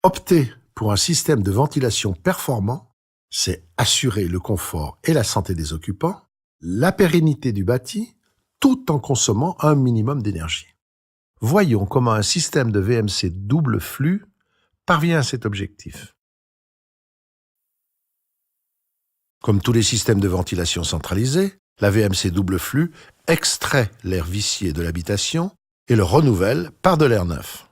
Opter pour un système de ventilation performant, c'est assurer le confort et la santé des occupants, la pérennité du bâti, tout en consommant un minimum d'énergie. Voyons comment un système de VMC double flux parvient à cet objectif. Comme tous les systèmes de ventilation centralisés, la VMC double flux extrait l'air vicié de l'habitation et le renouvelle par de l'air neuf.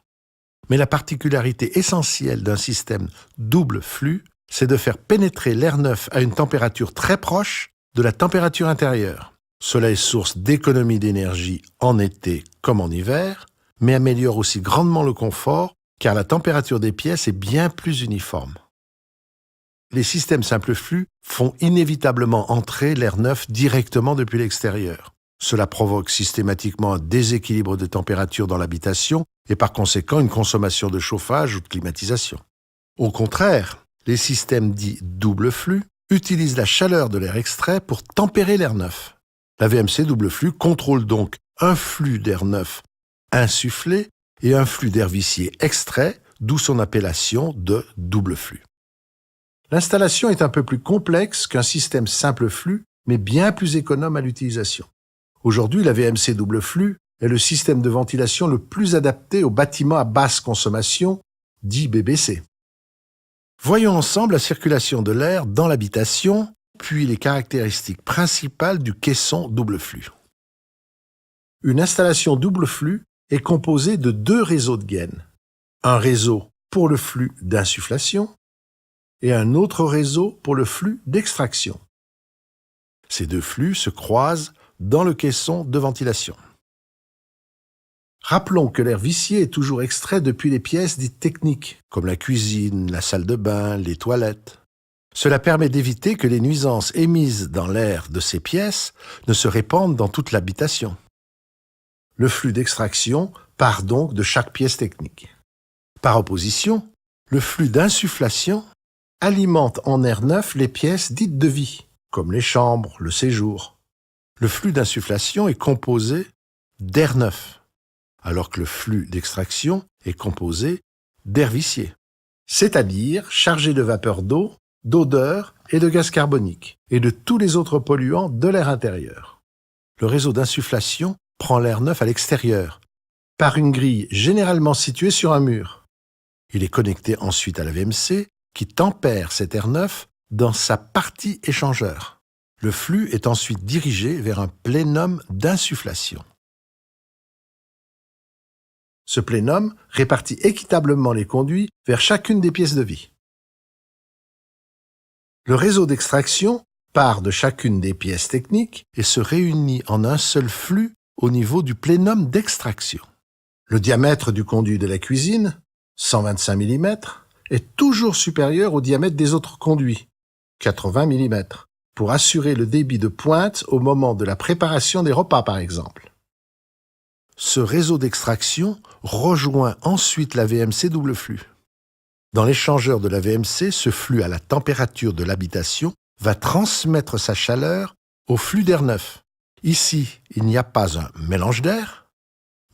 Mais la particularité essentielle d'un système double flux, c'est de faire pénétrer l'air neuf à une température très proche de la température intérieure. Cela est source d'économie d'énergie en été comme en hiver, mais améliore aussi grandement le confort car la température des pièces est bien plus uniforme. Les systèmes simple flux font inévitablement entrer l'air neuf directement depuis l'extérieur. Cela provoque systématiquement un déséquilibre de température dans l'habitation et par conséquent une consommation de chauffage ou de climatisation. Au contraire, les systèmes dits double flux utilisent la chaleur de l'air extrait pour tempérer l'air neuf. La VMC double flux contrôle donc un flux d'air neuf insufflé et un flux d'air vicié extrait, d'où son appellation de double flux. L'installation est un peu plus complexe qu'un système simple flux, mais bien plus économe à l'utilisation. Aujourd'hui, la VMC double flux est le système de ventilation le plus adapté aux bâtiments à basse consommation, dit BBC. Voyons ensemble la circulation de l'air dans l'habitation, puis les caractéristiques principales du caisson double flux. Une installation double flux est composée de deux réseaux de gaines. Un réseau pour le flux d'insufflation et un autre réseau pour le flux d'extraction. Ces deux flux se croisent dans le caisson de ventilation. Rappelons que l'air vicié est toujours extrait depuis les pièces dites techniques, comme la cuisine, la salle de bain, les toilettes. Cela permet d'éviter que les nuisances émises dans l'air de ces pièces ne se répandent dans toute l'habitation. Le flux d'extraction part donc de chaque pièce technique. Par opposition, le flux d'insufflation alimente en air neuf les pièces dites de vie, comme les chambres, le séjour. Le flux d'insufflation est composé d'air neuf, alors que le flux d'extraction est composé d'air vicié, c'est-à-dire chargé de vapeur d'eau, d'odeur et de gaz carbonique, et de tous les autres polluants de l'air intérieur. Le réseau d'insufflation prend l'air neuf à l'extérieur, par une grille généralement située sur un mur. Il est connecté ensuite à la VMC, qui tempère cet air neuf dans sa partie échangeur. Le flux est ensuite dirigé vers un plénum d'insufflation. Ce plénum répartit équitablement les conduits vers chacune des pièces de vie. Le réseau d'extraction part de chacune des pièces techniques et se réunit en un seul flux au niveau du plénum d'extraction. Le diamètre du conduit de la cuisine, 125 mm, est toujours supérieur au diamètre des autres conduits, 80 mm, pour assurer le débit de pointe au moment de la préparation des repas par exemple. Ce réseau d'extraction rejoint ensuite la VMC double flux. Dans l'échangeur de la VMC, ce flux à la température de l'habitation va transmettre sa chaleur au flux d'air neuf. Ici, il n'y a pas un mélange d'air,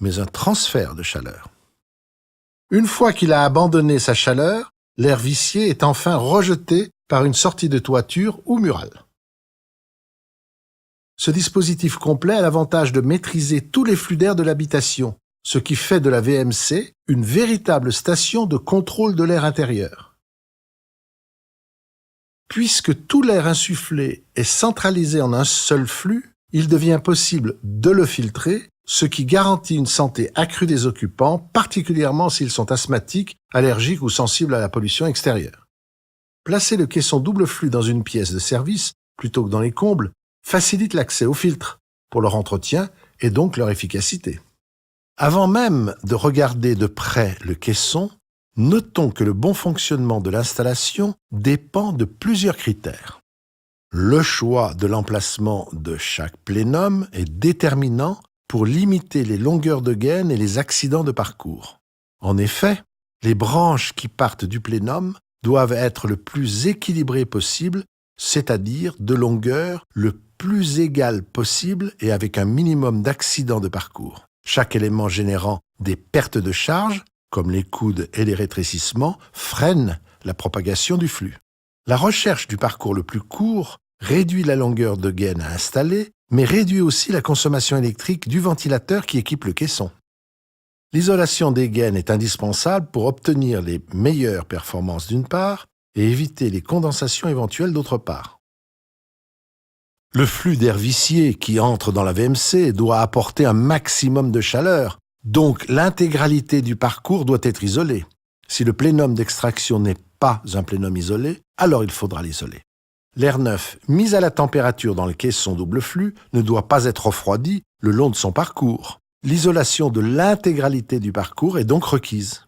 mais un transfert de chaleur. Une fois qu'il a abandonné sa chaleur, l'air vicié est enfin rejeté par une sortie de toiture ou murale. Ce dispositif complet a l'avantage de maîtriser tous les flux d'air de l'habitation, ce qui fait de la VMC une véritable station de contrôle de l'air intérieur. Puisque tout l'air insufflé est centralisé en un seul flux, il devient possible de le filtrer, ce qui garantit une santé accrue des occupants, particulièrement s'ils sont asthmatiques, allergiques ou sensibles à la pollution extérieure. Placer le caisson double flux dans une pièce de service, plutôt que dans les combles, facilite l'accès aux filtres, pour leur entretien et donc leur efficacité. Avant même de regarder de près le caisson, notons que le bon fonctionnement de l'installation dépend de plusieurs critères. Le choix de l'emplacement de chaque plénum est déterminant pour limiter les longueurs de gaine et les accidents de parcours. En effet, les branches qui partent du plénum doivent être le plus équilibrées possible, c'est-à-dire de longueur le plus égale possible et avec un minimum d'accidents de parcours. Chaque élément générant des pertes de charge comme les coudes et les rétrécissements, freinent la propagation du flux. La recherche du parcours le plus court réduit la longueur de gaine à installer, mais réduit aussi la consommation électrique du ventilateur qui équipe le caisson. L'isolation des gaines est indispensable pour obtenir les meilleures performances d'une part et éviter les condensations éventuelles d'autre part. Le flux d'air vicié qui entre dans la VMC doit apporter un maximum de chaleur, donc l'intégralité du parcours doit être isolée. Si le plénum d'extraction n'est pas un plénum isolé, alors il faudra l'isoler. L'air neuf, mis à la température dans le caisson double flux, ne doit pas être refroidi le long de son parcours. L'isolation de l'intégralité du parcours est donc requise.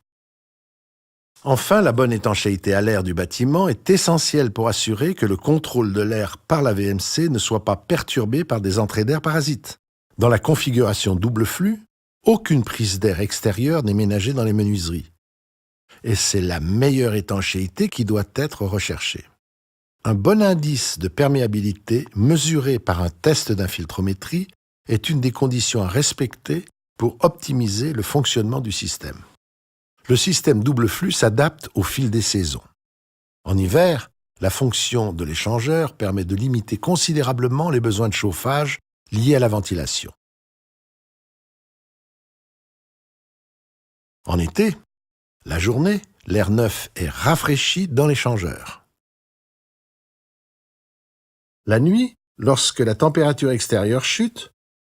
Enfin, la bonne étanchéité à l'air du bâtiment est essentielle pour assurer que le contrôle de l'air par la VMC ne soit pas perturbé par des entrées d'air parasites. Dans la configuration double flux, aucune prise d'air extérieure n'est ménagée dans les menuiseries. Et c'est la meilleure étanchéité qui doit être recherchée. Un bon indice de perméabilité mesuré par un test d'infiltrométrie est une des conditions à respecter pour optimiser le fonctionnement du système. Le système double flux s'adapte au fil des saisons. En hiver, la fonction de l'échangeur permet de limiter considérablement les besoins de chauffage liés à la ventilation. En été, la journée, l'air neuf est rafraîchi dans l'échangeur. La nuit, lorsque la température extérieure chute,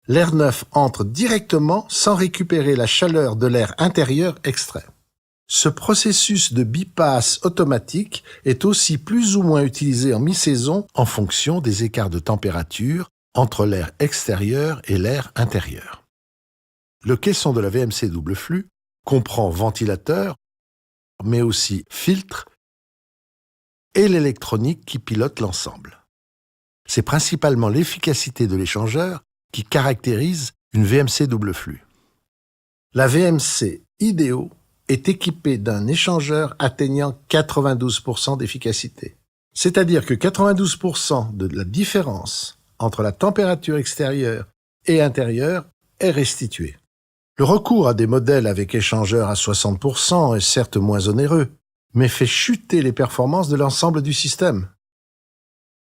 l'air neuf entre directement sans récupérer la chaleur de l'air intérieur extrait. Ce processus de bypass automatique est aussi plus ou moins utilisé en mi-saison en fonction des écarts de température entre l'air extérieur et l'air intérieur. Le caisson de la VMC double flux comprend ventilateur, mais aussi filtre et l'électronique qui pilote l'ensemble. C'est principalement l'efficacité de l'échangeur qui caractérise une VMC double flux. La VMC Ideo est équipée d'un échangeur atteignant 92% d'efficacité. C'est-à-dire que 92% de la différence entre la température extérieure et intérieure est restituée. Le recours à des modèles avec échangeur à 60% est certes moins onéreux, mais fait chuter les performances de l'ensemble du système.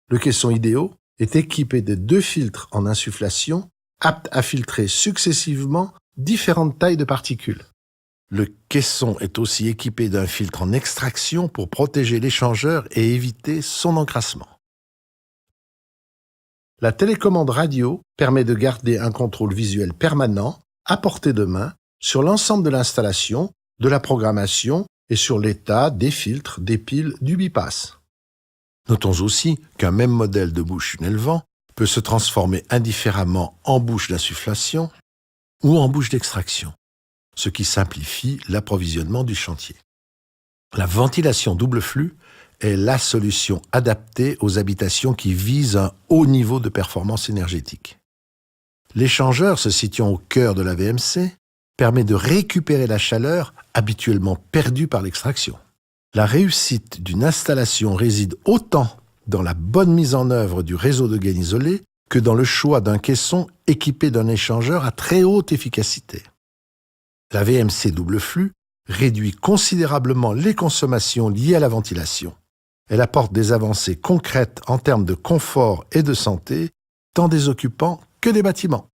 Le caisson Ideo est équipé de 2 filtres en insufflation, aptes à filtrer successivement différentes tailles de particules. Le caisson est aussi équipé d'un filtre en extraction pour protéger l'échangeur et éviter son encrassement. La télécommande radio permet de garder un contrôle visuel permanent, à portée de main, sur l'ensemble de l'installation, de la programmation et sur l'état des filtres, des piles, du bypass. Notons aussi qu'un même modèle de bouche tunnel-vent peut se transformer indifféremment en bouche d'insufflation ou en bouche d'extraction, ce qui simplifie l'approvisionnement du chantier. La ventilation double flux est la solution adaptée aux habitations qui visent un haut niveau de performance énergétique. L'échangeur se situant au cœur de la VMC permet de récupérer la chaleur habituellement perdue par l'extraction. La réussite d'une installation réside autant dans la bonne mise en œuvre du réseau de gaine isolé que dans le choix d'un caisson équipé d'un échangeur à très haute efficacité. La VMC double flux réduit considérablement les consommations liées à la ventilation. Elle apporte des avancées concrètes en termes de confort et de santé, tant des occupants que des bâtiments.